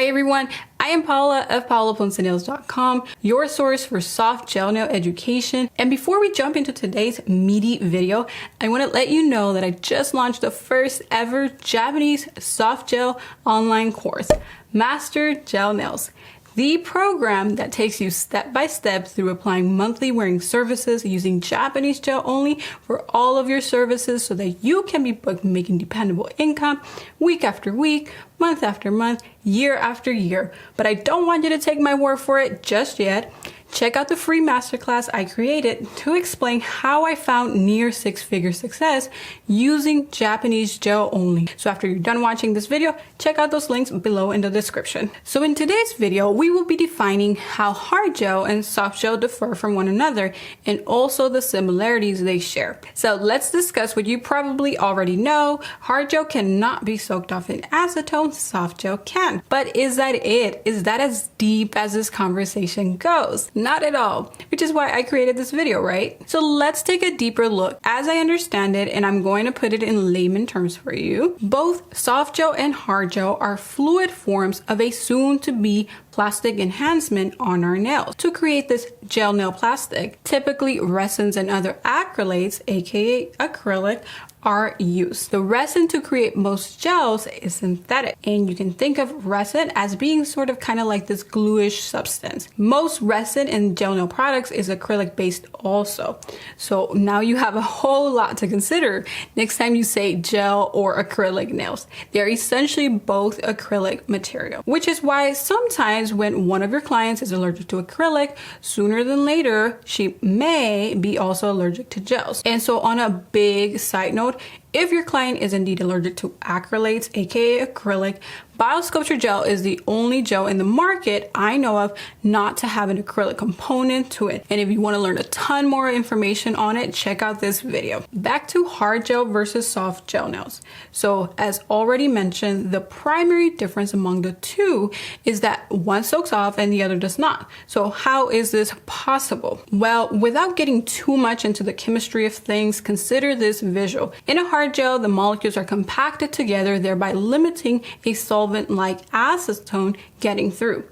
Hi everyone, I am Paola of PaolaPonceNails.com, your source for soft gel nail education. And before we jump into today's meaty video, I want to let you know that I just launched the first ever Japanese soft gel online course, Master Gel Nails. The program that takes you step by step through applying monthly wearing services using Japanese gel only for all of your services so that you can be booked making dependable income week after week, month after month, year after year. But I don't want you to take my word for it just yet. Check out the free masterclass I created to explain how I found near six-figure success using Japanese gel only. So after you're done watching this video, check out those links below in the description. So in today's video, we will be defining how hard gel and soft gel differ from one another and also the similarities they share. So let's discuss what you probably already know. Hard gel cannot be soaked off in acetone, soft gel can. But is that it? Is that as deep as this conversation goes? Not at all, which is why I created this video, right? So let's take a deeper look. As I understand it, and I'm going to put it in layman terms for you, both soft gel and hard gel are fluid forms of a soon-to-be plastic enhancement on our nails. To create this gel nail plastic, typically resins and other acrylates, aka acrylic, are used. The resin to create most gels is synthetic, and you can think of resin as being sort of kind of like this gluish substance. Most resin in gel nail products is acrylic based also. So now you have a whole lot to consider next time you say gel or acrylic nails. They're essentially both acrylic material, which is why sometimes when one of your clients is allergic to acrylic, sooner than later, she may be also allergic to gels. And so on a big side note, if your client is indeed allergic to acrylates, aka acrylic, BioSculpture gel is the only gel in the market I know of not to have an acrylic component to it. And if you want to learn a ton more information on it, check out this video. Back to hard gel versus soft gel nails. So as already mentioned, the primary difference among the two is that one soaks off and the other does not. So how is this possible? Well, without getting too much into the chemistry of things, consider this visual. In a hard gel, the molecules are compacted together, thereby limiting a solvent like acetone getting through.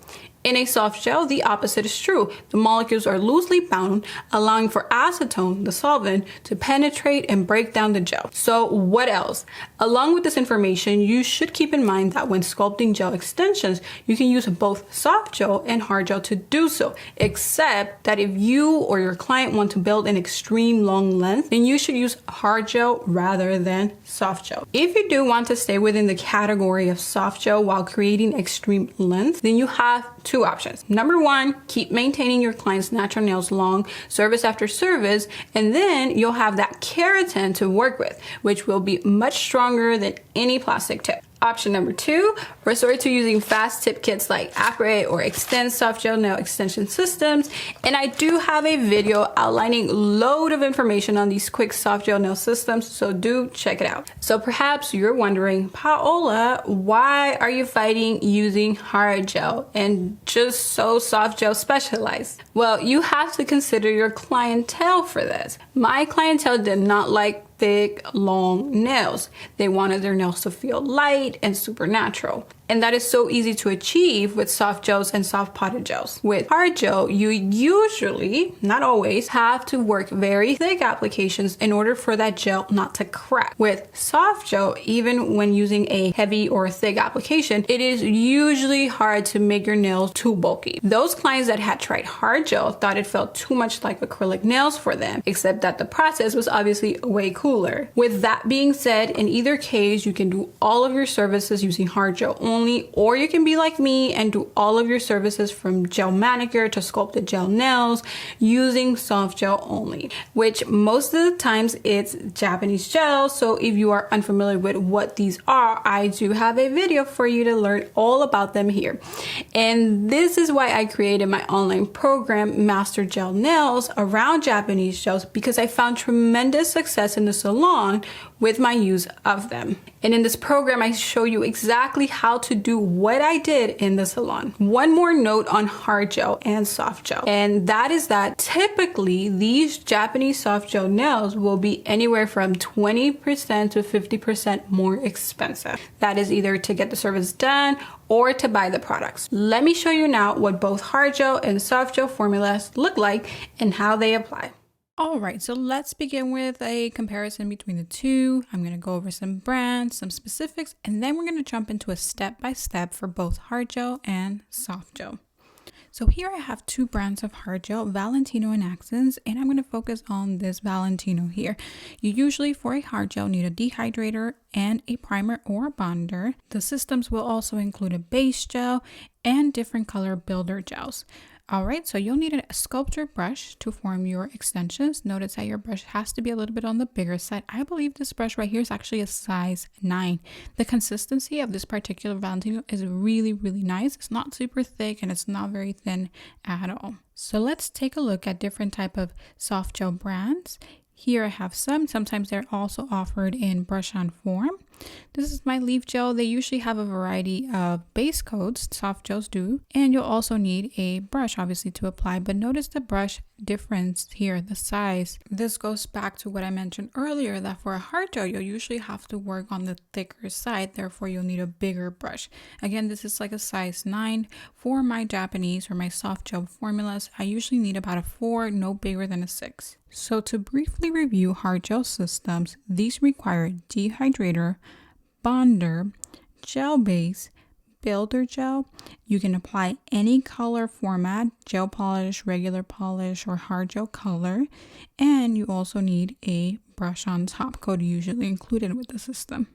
In a soft gel, the opposite is true. The molecules are loosely bound, allowing for acetone, the solvent, to penetrate and break down the gel. So what else? Along with this information, you should keep in mind that when sculpting gel extensions, you can use both soft gel and hard gel to do so, except that if you or your client want to build an extreme long length, then you should use hard gel rather than soft gel. If you do want to stay within the category of soft gel while creating extreme length, then you have two options. Number one, keep maintaining your client's natural nails long, service after service, and then you'll have that keratin to work with, which will be much stronger than any plastic tip. Option number two, resort to using fast tip kits like Apparate or Extend soft gel nail extension systems. And I do have a video outlining a load of information on these quick soft gel nail systems, so do check it out. So perhaps you're wondering, Paola, why are you fighting using hard gel and just so soft gel specialized? Well, you have to consider your clientele for this. My clientele did not like thick, long nails. They wanted their nails to feel light and supernatural. And that is so easy to achieve with soft gels and soft potted gels. With hard gel, you usually, not always, have to work very thick applications in order for that gel not to crack. With soft gel, even when using a heavy or thick application, it is usually hard to make your nails too bulky. Those clients that had tried hard gel thought it felt too much like acrylic nails for them, except that the process was obviously way cooler. With that being said, in either case, you can do all of your services using hard gel only, or you can be like me and do all of your services from gel manicure to sculpted gel nails using soft gel only, which most of the times it's Japanese gel. So if you are unfamiliar with what these are, I do have a video for you to learn all about them here. And this is why I created my online program, Master Gel Nails, around Japanese gels, because I found tremendous success in the salon with my use of them. And in this program, I show you exactly how to to do what I did in the salon. One more note on hard gel and soft gel, and that is that typically these Japanese soft gel nails will be anywhere from 20% to 50% more expensive. That is either to get the service done or to buy the products. Let me show you now what both hard gel and soft gel formulas look like and how they apply. All right, so let's begin with a comparison between the two. I'm going to go over some brands, some specifics, and then we're going to jump into a step-by-step for both hard gel and soft gel. So here I have two brands of hard gel, Valentino and Accents, and I'm going to focus on this Valentino here. You usually, for a hard gel, need a dehydrator and a primer or a bonder. The systems will also include a base gel and different color builder gels. All right, so you'll need a sculpture brush to form your extensions. Notice that your brush has to be a little bit on the bigger side. I believe this brush right here is actually a size 9. The consistency of this particular Valentino is really, really nice. It's not super thick and it's not very thin at all. So let's take a look at different type of soft gel brands. Here I have some. Sometimes they're also offered in brush-on form. This is my leaf gel. They usually have a variety of base coats, soft gels do, and you'll also need a brush obviously to apply, but notice the brush difference here, the size. This goes back to what I mentioned earlier, that for a hard gel you'll usually have to work on the thicker side, therefore you'll need a bigger brush. Again, this is like a size 9. For my Japanese or my soft gel formulas, I usually need about a 4, no bigger than a 6. So to briefly review hard gel systems, these require dehydrator, bonder, gel base, builder gel. You can apply any color format, gel polish, regular polish, or hard gel color. And you also need a brush on top coat usually included with the system.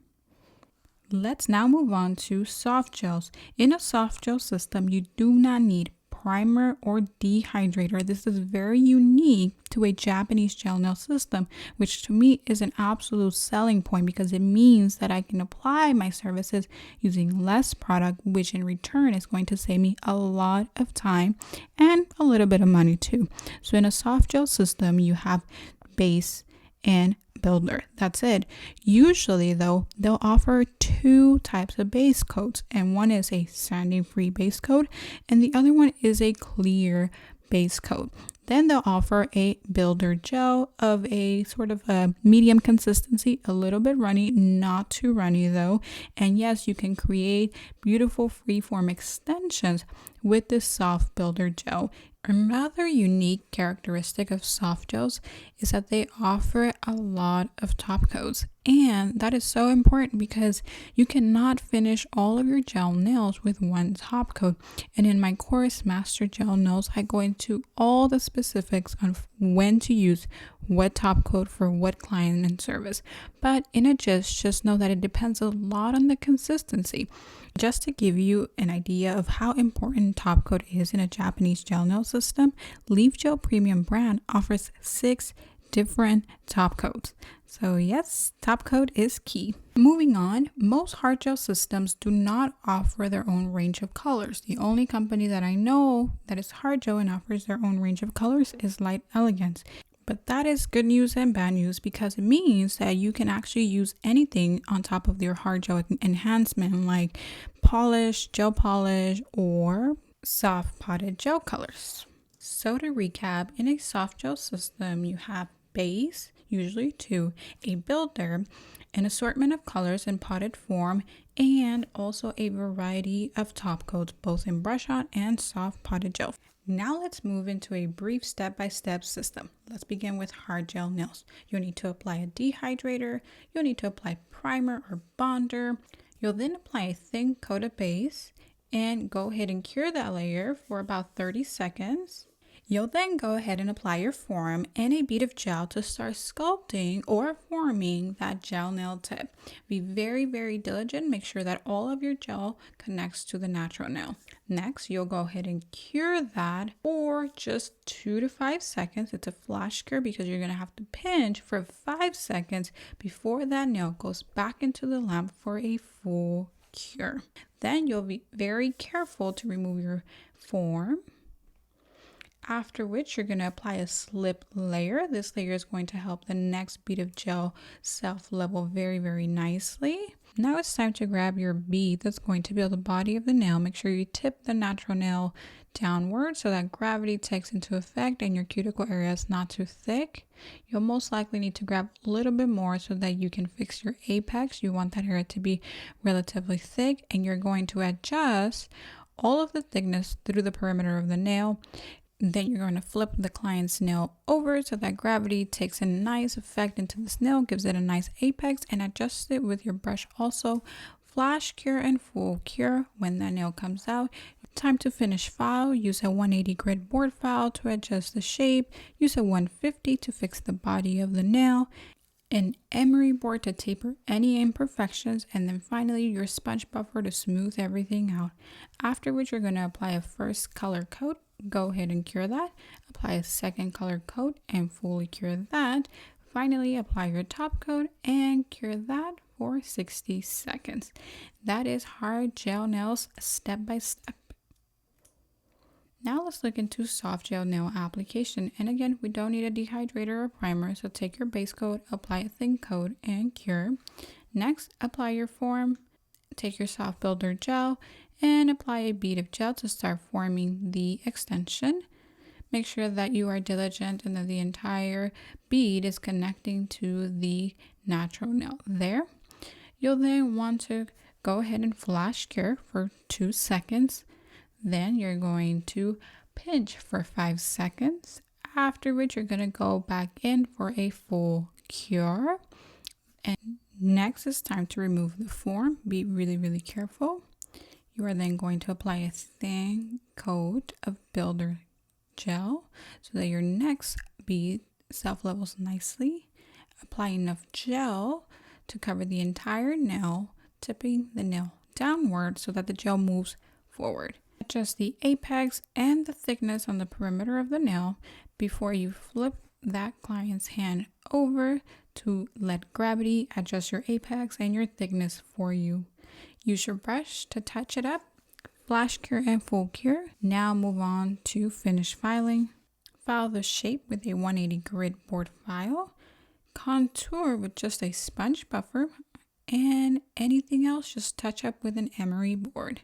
Let's now move on to soft gels. In a soft gel system, you do not need primer or dehydrator. This is very unique to a Japanese gel nail system, which to me is an absolute selling point because it means that I can apply my services using less product, which in return is going to save me a lot of time and a little bit of money too. So in a soft gel system, you have base and builder. That's it. Usually though, they'll offer 2 types of base coats, and one is a sanding free base coat and the other one is a clear base coat. Then they'll offer a builder gel of a sort of a medium consistency, a little bit runny, not too runny though. And yes, you can create beautiful freeform extensions with this soft builder gel. Another unique characteristic of soft gels is that they offer a lot of top coats, and that is so important because you cannot finish all of your gel nails with one top coat. And in my course, Master Gel Nails, I go into all the specifics on when to use what top coat for what client and service. But in a gist, just know that it depends a lot on the consistency. Just to give you an idea of how important top coat is in a Japanese gel nail system, Leaf Gel Premium brand offers 6 different top coats. So yes, top coat is key. Moving on, most hard gel systems do not offer their own range of colors. The only company that I know that is hard gel and offers their own range of colors is Light Elegance. But that is good news and bad news because it means that you can actually use anything on top of your hard gel enhancement like polish, gel polish, or soft potted gel colors. So to recap, in a soft gel system, you have base, usually 2, a builder, an assortment of colors in potted form, and also a variety of top coats, both in brush on and soft potted gel. Now let's move into a brief step-by-step system. Let's begin with hard gel nails. You'll need to apply a dehydrator, you'll need to apply primer or bonder, you'll then apply a thin coat of base and go ahead and cure that layer for about 30 seconds. You'll then go ahead and apply your form and a bead of gel to start sculpting or forming that gel nail tip. Be very, very diligent. Make sure that all of your gel connects to the natural nail. Next, you'll go ahead and cure that for just 2 to 5 seconds. It's a flash cure because you're going to have to pinch for 5 seconds before that nail goes back into the lamp for a full cure. Then you'll be very careful to remove your form After which you're going to apply a slip layer. This layer is going to help the next bead of gel self-level very, very nicely. Now it's time to grab your bead that's going to build the body of the nail. Make sure you tip the natural nail downward so that gravity takes into effect and your cuticle area is not too thick. You'll most likely need to grab a little bit more so that you can fix your apex. You want that area to be relatively thick, and you're going to adjust all of the thickness through the perimeter of the nail. Then you're going to flip the client's nail over so that gravity takes a nice effect into this nail, gives it a nice apex, and adjust it with your brush also. Flash cure and full cure when that nail comes out. Time to finish file. Use a 180 grit board file to adjust the shape. Use a 150 to fix the body of the nail. An emery board to taper any imperfections, and then finally your sponge buffer to smooth everything out. After which you're going to apply a first color coat. Go ahead and cure that. Apply a second color coat and fully cure that. Finally, apply your top coat and cure that for 60 seconds. That is hard gel nails step by step. Now let's look into soft gel nail application. And again, we don't need a dehydrator or primer, so take your base coat, apply a thin coat, and cure. Next, apply your form. Take your soft builder gel and apply a bead of gel to start forming the extension. Make sure that you are diligent and that the entire bead is connecting to the natural nail there. You'll then want to go ahead and flash cure for 2 seconds. Then you're going to pinch for 5 seconds, after which you're going to go back in for a full cure. And next it's time to remove the form. Be really, really careful. You are then going to apply a thin coat of builder gel so that your next bead self-levels nicely. Apply enough gel to cover the entire nail, tipping the nail downward so that the gel moves forward. Adjust the apex and the thickness on the perimeter of the nail before you flip that client's hand over to let gravity adjust your apex and your thickness for you. Use your brush to touch it up. Flash cure and full cure. Now move on to finish filing. File the shape with a 180 grit board file. Contour with just a sponge buffer, and anything else just touch up with an emery board.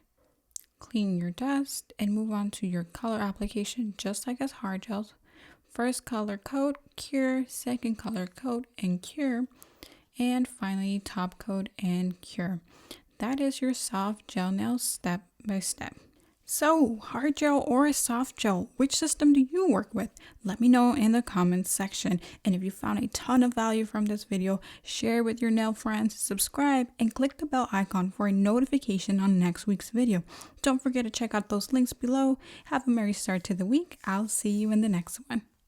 Clean your dust and move on to your color application just like as hard gels. First color coat, cure, second color coat and cure, and finally top coat and cure. That is your soft gel nails step by step. So, hard gel or soft gel, which system do you work with? Let me know in the comments section. And if you found a ton of value from this video, share it with your nail friends, subscribe, and click the bell icon for a notification on next week's video. Don't forget to check out those links below. Have a merry start to the week. I'll see you in the next one.